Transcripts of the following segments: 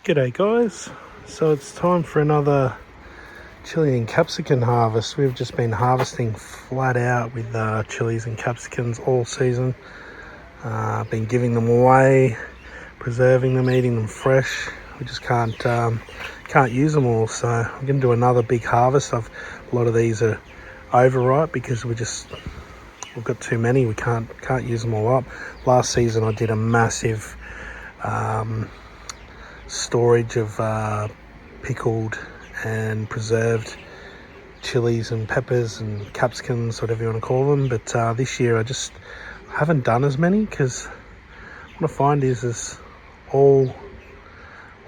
G'day guys, so it's time for another chili and capsicum harvest. We've just been harvesting flat out with chilies and capsicums all season. Been giving them away, preserving them, eating them fresh. We just can't use them all, so I'm going to do another big harvest. A lot of these are overripe because we've got too many. We can't use them all up. Last season I did a massive storage of pickled and preserved chilies and peppers and capsicums, whatever you want to call them, but this year I just haven't done as many because what I find is all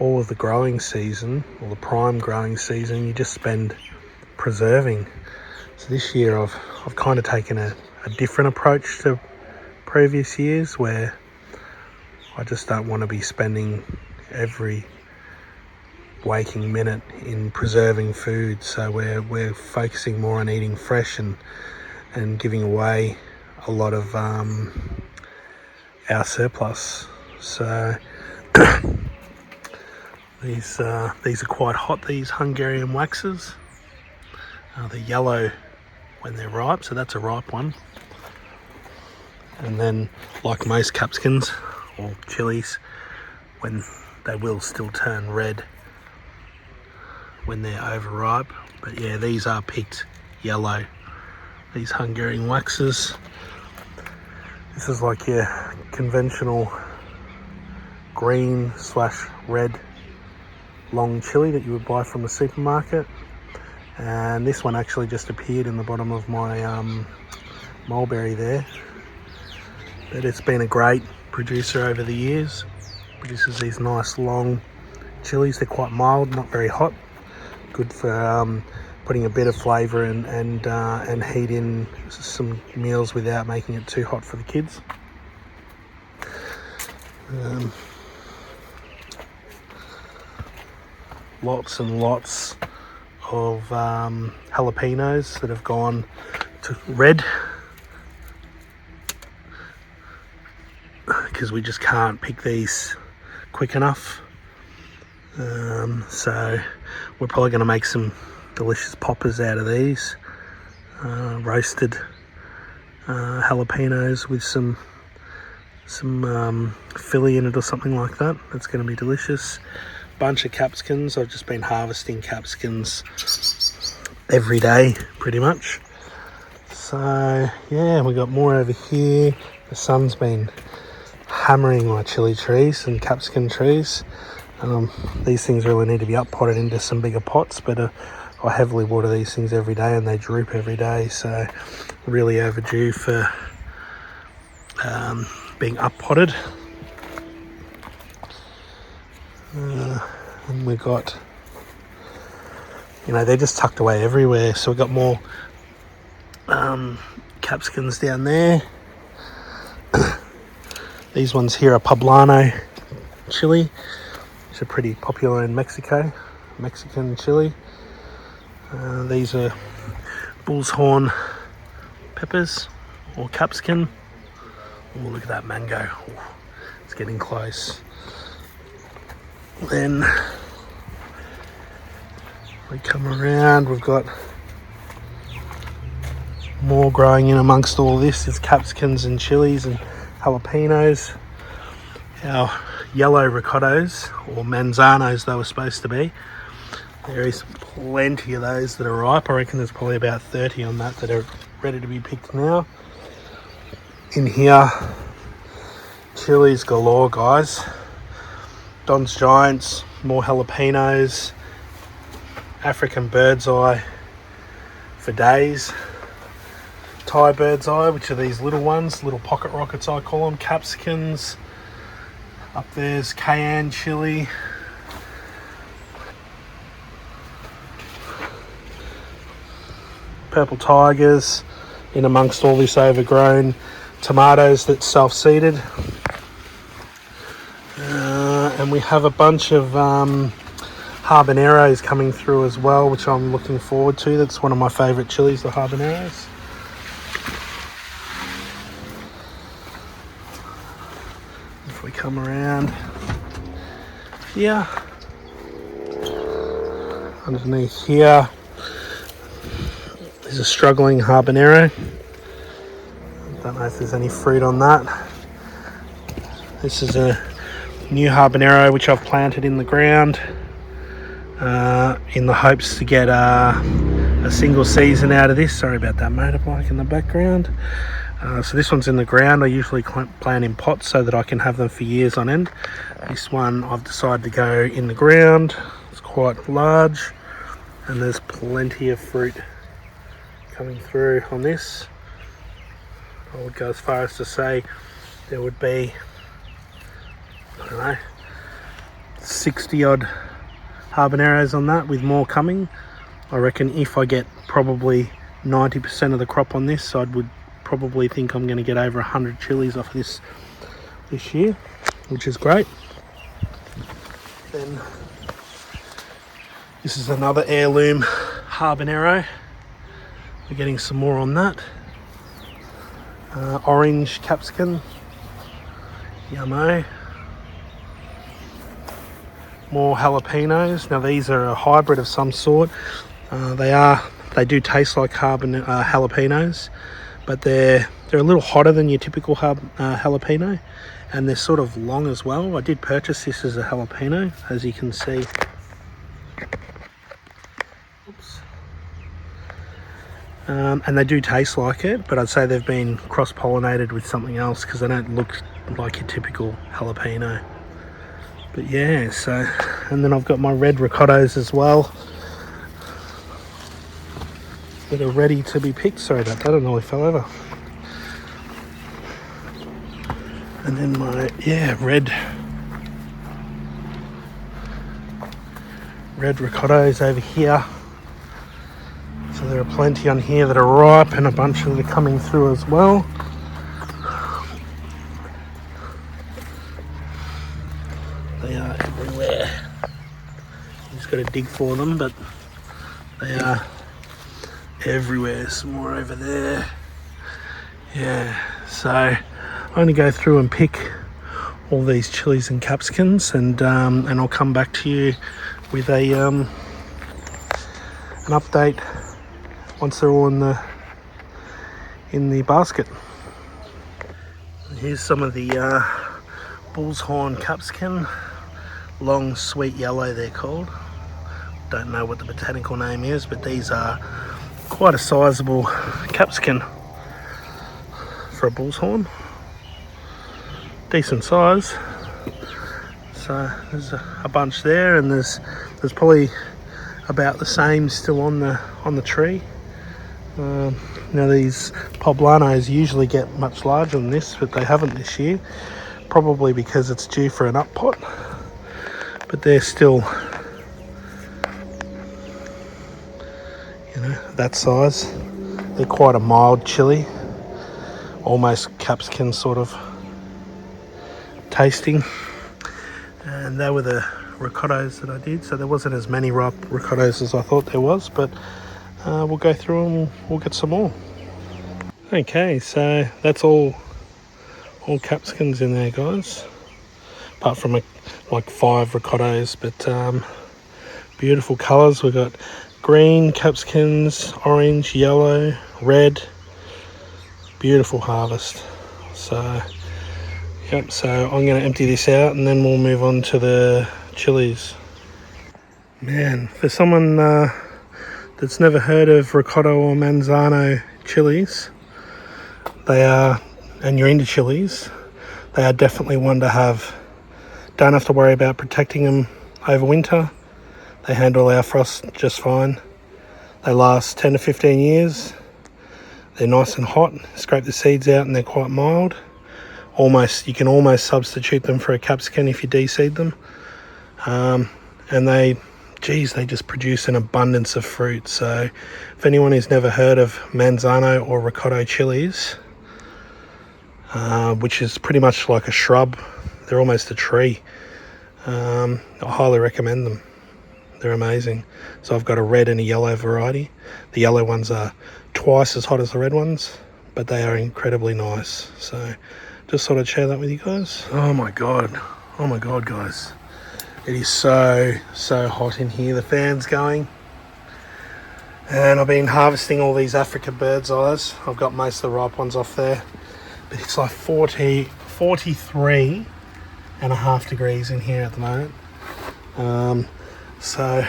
of the growing season, or the prime growing season, you just spend preserving. So this year I've kind of taken a different approach to previous years, where I just don't want to be spending every waking minute in preserving food. So we're focusing more on eating fresh and giving away a lot of our surplus. So these are quite hot, these Hungarian waxes. They're yellow when they're ripe, so that's a ripe one. And then, like most capsicums or chilies, when they will still turn red when they're overripe. But yeah, these are picked yellow, these Hungarian waxes. This is like your conventional green / red long chili that you would buy from the supermarket, and this one actually just appeared in the bottom of my mulberry there. But it's been a great producer over the years. Produces these nice long chilies. They're quite mild, not very hot. Good for putting a bit of flavour and heat in some meals without making it too hot for the kids. Lots and lots of jalapenos that have gone to red because we just can't pick these quick enough. So we're probably going to make some delicious poppers out of these, roasted jalapenos with some Philly in it or something like that. That's going to be delicious. Bunch of capsicums. I've just been harvesting capsicums every day pretty much. So yeah, we got more over here. The sun's been hammering my chili trees and capsicum trees. These things really need to be up potted into some bigger pots, but I heavily water these things every day and they droop every day, so really overdue for being up potted. And we've got, they're just tucked away everywhere. So we've got more capsicums down there. These ones here are poblano chili, which are pretty popular in Mexico, Mexican chili. These are bull's horn peppers or capsicum. Oh, look at that mango. Oh, it's getting close. Then we come around, we've got more growing in amongst all this. There's capsicums and chilies and jalapenos. Our yellow ricotos, or manzanos they were supposed to be. There is plenty of those that are ripe. I reckon there's probably about 30 on that are ready to be picked now. In here, chilies galore, guys. Don's Giants, more jalapenos, African bird's eye for days, Thai bird's eye, which are these little ones, little pocket rockets I call them, capsicums. Up there's cayenne chili. Purple tigers in amongst all this overgrown tomatoes that's self-seeded. And we have a bunch of habaneros coming through as well, which I'm looking forward to. That's one of my favourite chilies, the habaneros. If we come around here, Underneath here is a struggling habanero. Don't know if there's any fruit on that. This is a new habanero which I've planted in the ground in the hopes to get a single season out of this. Sorry about that motorbike in the background. So this one's in the ground. I usually plant in pots so that I can have them for years on end. This one I've decided to go in the ground. It's quite large and there's plenty of fruit coming through on this. I would go as far as to say there would be, I don't know, 60 odd habaneros on that, with more coming. I reckon if I get probably 90% of the crop on this, I would probably think I'm going to get over 100 chilies off of this year, which is great. Then this is another heirloom habanero. We're getting some more on that. Orange capsicum, yummo. More jalapenos. Now these are a hybrid of some sort. They do taste like jalapenos, but they're a little hotter than your typical jalapeno, and they're sort of long as well. I did purchase this as a jalapeno, as you can see. Oops. And they do taste like it, but I'd say they've been cross-pollinated with something else because they don't look like your typical jalapeno. But yeah, so, and then I've got my red ricottos as well that are ready to be picked. Sorry about that, I nearly fell over. And then my, red ricottos over here. So there are plenty on here that are ripe and a bunch that are coming through as well. They are everywhere. You just got to dig for them, but they are everywhere. Some more over there. Yeah, so I'm going to go through and pick all these chilies and capsicums, and I'll come back to you with a an update once they're all in the basket. Here's some of the bull's horn capsicum. Long sweet yellow they're called. Don't know what the botanical name is, but these are quite a sizable capsicum for a bull's horn. Decent size. So there's a bunch there, and there's probably about the same still on the tree. Now these poblanos usually get much larger than this, but they haven't this year, probably because it's due for an up pot. But they're still, that size. They're quite a mild chili, almost capsicum sort of tasting. And they were the ricottos that I did, so there wasn't as many ripe ricottos as I thought there was, but we'll go through and we'll get some more. Okay, so that's all capsicums in there, guys, apart from like 5 ricottos, but beautiful colours. We've got green capsicums, orange, yellow, red. Beautiful harvest. So yep, so I'm going to empty this out and then we'll move on to the chilies. Man, for someone that's never heard of ricoto or manzano chilies, they are, and you're into chilies, they are definitely one to have. Don't have to worry about protecting them over winter. They handle our frost just fine. They last 10 to 15 years. They're nice and hot. Scrape the seeds out and they're quite mild. You can almost substitute them for a capsicum if you de-seed them. And they just produce an abundance of fruit. So if anyone who's never heard of manzano or ricoto chilies, which is pretty much like a shrub, they're almost a tree, I highly recommend them. They're amazing. So I've got a red and a yellow variety. The yellow ones are twice as hot as the red ones, but they are incredibly nice. So just thought I'd share that with you guys. Oh my god guys, it is so hot in here. The fan's going. And I've been harvesting all these Africa bird's eyes. I've got most of the ripe ones off there, but it's like 43 and a half degrees in here at the moment. So it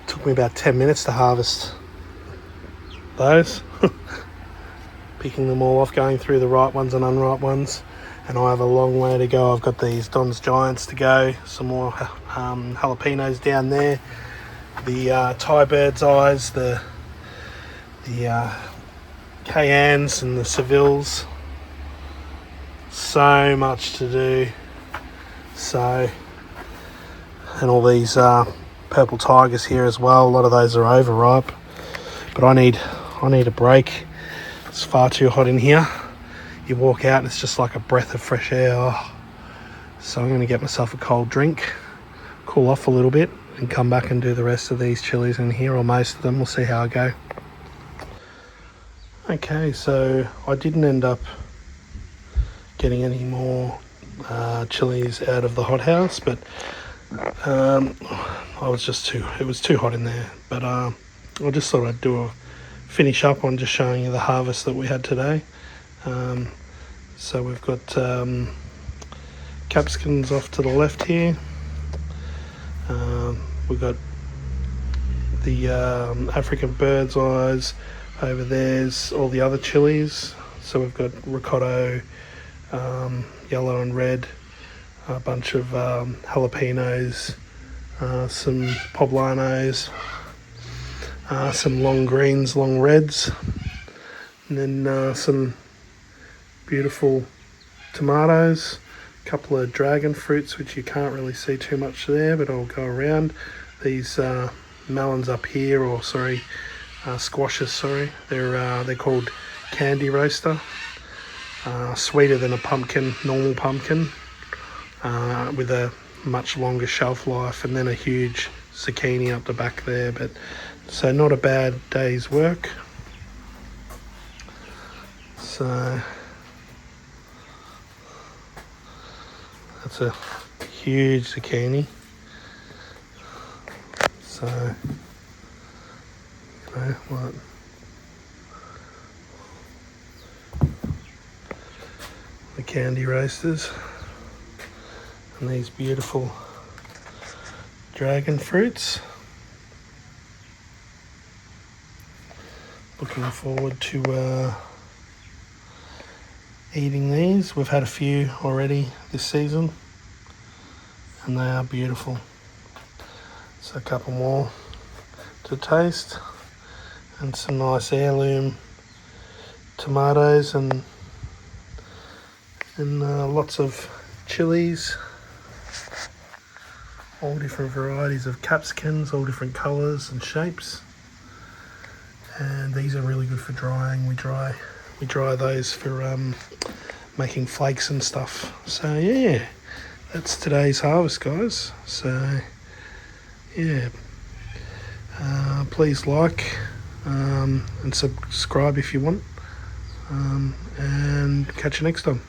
took me about 10 minutes to harvest those. Picking them all off, going through the ripe ones and unripe ones, and I have a long way to go. I've got these Don's Giants to go, some more jalapenos down there, the Thai bird's eyes, the Cayennes and the Sevilles. So much to do. So, and all these purple tigers here as well. A lot of those are overripe, but I need a break. It's far too hot in here. You walk out and it's just like a breath of fresh air. Oh. So I'm going to get myself a cold drink, cool off a little bit, and come back and do the rest of these chilies in here, or most of them. We'll see how I go. Okay, so I didn't end up getting any more chilies out of the hothouse, but it was too hot in there. But I just thought I'd finish up on just showing you the harvest that we had today. So we've got capsicums off to the left here. We've got the African bird's eyes over there's all the other chilies. So we've got ricoto, yellow and red, a bunch of jalapenos, some poblanos, some long greens, long reds, and then some beautiful tomatoes, a couple of dragon fruits which you can't really see too much there, but I'll go around. These melons up here, or squashes, they're called candy roaster, sweeter than a normal pumpkin, with a much longer shelf life, and then a huge zucchini up the back there. But so not a bad day's work. So that's a huge zucchini. So what? The candy roasters and these beautiful dragon fruits. Looking forward to eating these. We've had a few already this season and they are beautiful. So a couple more to taste, and some nice heirloom tomatoes and lots of chilies, all different varieties of capsicums, all different colours and shapes. And these are really good for drying. We dry those for making flakes and stuff. So yeah, that's today's harvest, guys. So yeah, please like and subscribe if you want, and catch you next time.